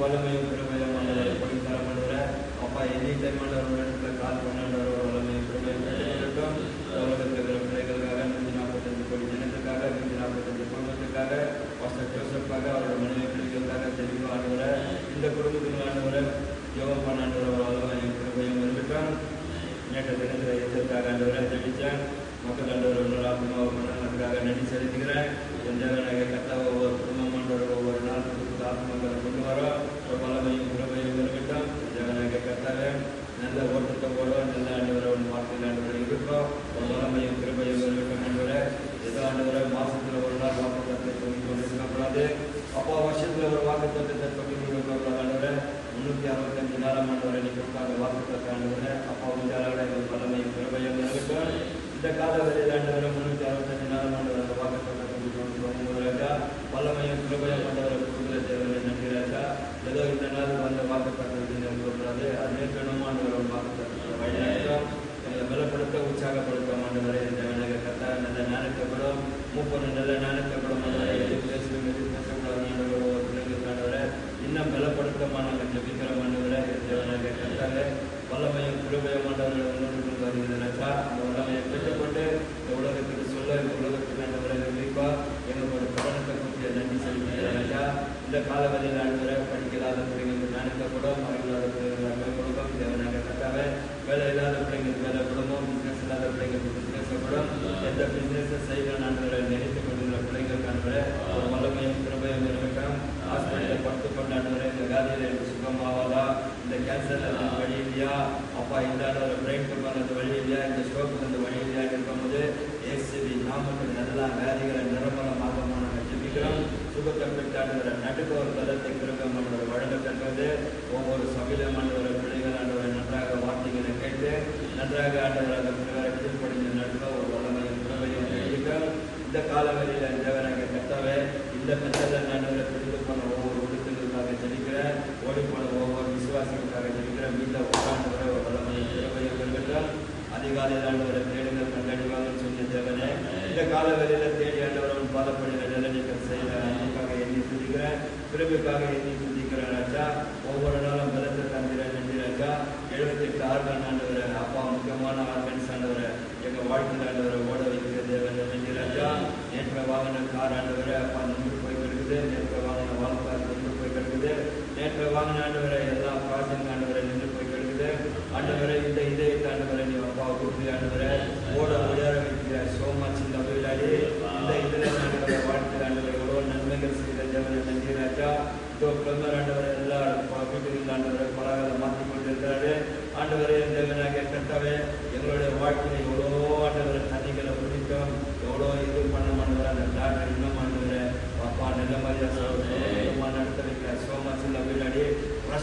வல்லமையும் கிருபையும் ஆண்டவரை கொடுத்தார ஆண்டவரை அப்பா எனி டைம் ஆண்டவர் இடத்துல கால் பண்ணாண்டவர் வல்லமையும் கிருபையும் பெற்றுக்கொள்ளட்டும். உலகத்தில் இருக்கிற பிள்ளைகளுக்காக 145 கோடி ஜனத்துக்காக 145 குடும்பத்துக்காக பாஸ்டர் ஜோசப்காக அவரோட மனைவி பிள்ளைகளுக்காக தெரிவிக்கும் ஆண்டவரை இந்த குடும்பத்துக்கு ஆண்டவரை யோகம் பண்ணாண்டவர் வல்லமையும் கிருபையும் இருக்கட்டும். நேற்று தினத்தில் எதிர்க்காக ஆண்டவரை தெரிவித்தேன். மக்கள் ஆண்டவர் ஆத்மாவை பண்ணதுக்காக நன்றி செலுத்துகிறேன். எந்த கத்தாவை ஒவ்வொரு குடும்பம் ஆண்டவர் ஒவ்வொரு நாள் புதுசு ஆத்மாக்களை கொண்டு வரோம். ஒரு வல்லமையும் கிருபையும் இருக்கட்டும். ஜெகநாயக கத்தாவே நல்ல ஓட்டத்தை போடுவோம். நல்ல ஆண்டவரை வார்த்தையில் ஆண்டவரை இருக்கட்டும். ஒரு வல்லமையும் கிருபையும் இருக்கட்டும். ஆண்டவரை ஏதோ ஆண்டவரை மாசத்துல ஒரு நாள் வாக்குத்தத்தை தொங்கிக் கொண்டு இருக்கக்கூடாது. அப்போ வருஷத்துல ஒரு வாக்குத்தத்தை தொங்கிக் கொண்டிருக்கக்கூடாது. ஆண்டவரை 365 நாளாம் ஆண்டவரை நீ கொடுக்காத வாக்குத்தத்தை ஆண்டவரை அப்பா உண்டாளோட வல்லமையும் கிருபையும் இருக்கட்டும். இந்த காலவரையில் ஆண்டவரை 365 நாளாம் ஆண்டவரை வாக்குத்தத்தை தொங்கிக் கொண்டு ராஜா வல்லமையும் கிருபையும் ஆண்டவரை கொடுக்குற தேவையை நன்றி ராஜா. ஏதோ இந்த நாள் வந்த வாக்குத்தத்தை கொடுக்குறாது அதே கனமாண்டவரோட வாக்குத்தத்தை வழியாகிறோம். எங்களை பலப்படுத்த உற்சாகப்படுத்த ஆண்டவரை தேவனாக கத்தா நல்ல ஞானத்தைப்படும் 30 நல்ல ஞானத்தைப்படும் ஆண்டவரை எது பேசணும் எது பேசக்கூடாது ஆண்டவரோட ஒரு பிள்ளைங்களுக்கு ஆண்டவரை இன்னும் பலப்படுத்தமாக நாங்கள் ஜெபிக்கிறோம் ஆண்டவரை தேவனாக கத்தாங்க வல்லமையும் கிருபையும் ஆண்டவரை உன்னோடு வருகிறது ராஜா. அந்த வல்லமையை பெற்றுக்கொண்டு இந்த உலகத்துக்கு சொல்ல இந்த உலகத்துக்கு ஆண்டவரை குறிப்பா எங்களோட கடனத்தை குறித்து நன்றி செலுத்துகிறேன் ராஜா. இந்த காலவெளியில் ஆண்டவரை படிக்கலாத பிள்ளைங்களுக்கு ஞானத்தைப்படும் அறிவில்லாத பிள்ளைங்களுக்கு கொடுக்கும் தேவனாக கத்தாவே வேலை இல்லாத பிள்ளைங்களுக்கு வேலை கொடுக்கும் பிஸ்னஸ் இல்லாத பிள்ளைங்களுக்கு பிஸ்னஸப்படும் எந்த பிஸ்னஸை செய்யணும் ஆண்டவரை நினைத்து கொண்டுள்ள பிள்ளைங்களுக்கு ஆண்டவரை ஒரு வல்லமையும் கிருபையும் இருக்கட்டும். ஹாஸ்பிட்டலில் படுத்து கொண்டாண்டவரை இந்த வியாதியில் எனக்கு சுகமாவாதா இந்த கேன்சர் வழி இல்லையா அப்பா இந்த ஆண்டவரை பிரெயின் டியூமர் வழி இல்லையா இந்த ஸ்ட்ரோக்கு அந்த வழி இல்லையா இருக்கும்போது ஏசிபி நாமத்தில் எல்லா வியாதிகளை நிரம்பலமாக நாங்கள் ஜெபிக்கிறோம். சுகத்தை பெற்றாண்டவரை நடுக்க ஒரு பலத்தை கிருபம் ஆண்டவரை வழங்க பெற்றது ஒவ்வொரு சபையிலும் ஆண்டவரை பிள்ளைகள் ஆண்டவரை நன்றாக வார்த்தைகளை கேட்டு நன்றாக ஆண்டவரை அந்த பிள்ளைகளை கீழ்ப்படிஞ்ச நடுக்க ஒரு வல்லமையும் கிருபையும் ஜெபிக்கிறோம். இந்த காலவெளியில் தேவனாக கத்தாவே இந்த மெத்தடில் ஆண்டவரை பிடித்து போன ஒவ்வொரு உடுத்துகளுக்காக ஜெபிக்கிறேன். ஓடிப்போன ஒவ்வொரு விசுவாசிகளுக்காக ஜெபிக்கிறேன். வீட்டில் உட்காண்டவரை ஒரு வல்லமையும் கிருபையும் இருக்கட்டும். அதிகாலையில் ஆண்டவரை தேடுங்கள் கண்டடிவாங்கன்னு சொன்ன தேவனே இந்த காலவெளியில் தேடி ஆண்டவரை பாதப்படுகிற நிலைமைகள் செய்கிற அன்னைக்காக எண்ணி துதிக்கிறேன். பிறகுக்காக எண்ணி துதிக்கிறேன் ராஜா. ஒவ்வொரு நாளும் பலத்தை தந்திரேன் நன்றி ராஜா. 78 ஆர்கன் ஆண்டவரை அப்பா முக்கியமான ஆர்கன்ஸ் ஆண்டவரை எங்கள் வாழ்க்கையில் ஆண்டவரை ஓட வைக்கிற தேவன் நன்றி ராஜா. நேற்று வாங்கின கார் ஆண்டவரை அப்பா நின்று போய் கிடக்குது. நேற்று வாங்கின வாழ்க்கார் நின்று போய் கிடக்குது. நேற்று வாங்கின ஆண்டவரை எல்லா ப்ராஜெக்ட் ஆண்டவரை நின்று போய் கிடக்குது. ஆண்டவரை இந்த இதயத்தை ஆண்டவரை நீ அப்பா கொடுத்து ஆண்டவரை ஓட உயர வைக்கிற சோமாச்சு இந்த தொழிலாளி இந்த இதில் ஆண்டவரை வாழ்க்கை ஆண்டவரை எவ்வளோ நன்மைகள் செய்த தேவனை நன்றி ராஜா. இதோ பிரதமர் ஆண்டவரை